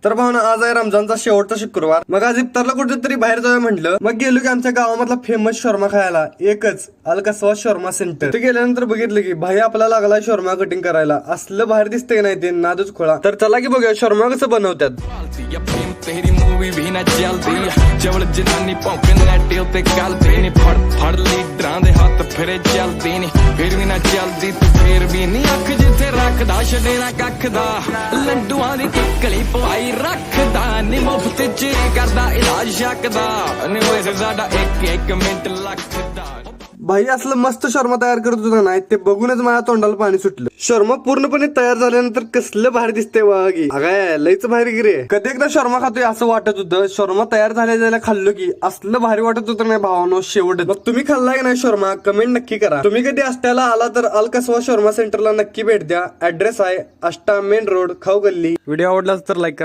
तर भावना आज आहे रमजानचा शेवटचा शुक्रवार. मग आज इफ्तारला कुठेतरी बाहेर जाऊया म्हटलं. मग गेलो की आमच्या गावामधला फेमस शॉर्मा खायला, एकच अल कसवा शॉर्मा सेंटर. तिथे गेल्यानंतर बघितलं की भाई आपला लागला शॉर्मा कटिंग करायला. असलं बाहेर दिसतंय नाही ते नादच खोळा. तर चला की बघूया शॉर्मा कसं बनवतात. तेरी मूवी भी ना चलदी जवल जनानी भौंकने दिल ते गलदी नी फड़ लीडरां दे हत्थ फिरे चलदी नी फिर भी ना चलदी तू फिर भी नी अख जिथे रखदा छडेना कख दा लंडुआं दी किकली पवाई रखदा नी मुफ्त च करदा इलाज शक दा नी वैसे साडा एक मिंट लखदा. भाई असलं मस्त शर्मा तयार करत होता नाही ते बघूनच माझ्या तोंडाला पाणी सुटलं. शर्मा पूर्णपणे तयार झाल्यानंतर कसलं बाहेर दिसतंय बघा की. अगं लयच बाहेर गिरे. कधी एकदा शर्मा खातोय असं वाटत होतं. शर्मा तयार झाल्या खाल्लो की असलं भारी वाटत होतं नाही भावानो शेवट. मग तुम्ही खाल्लाय नाही शर्मा कमेंट नक्की करा. तुम्ही कधी आष्ट्याला आला तर अल कसवा शर्मा सेंटरला नक्की भेट द्या. ऍड्रेस आहे आष्टा मेन रोड खाऊ गल्ली. व्हिडिओ आवडला तर लाईक करा.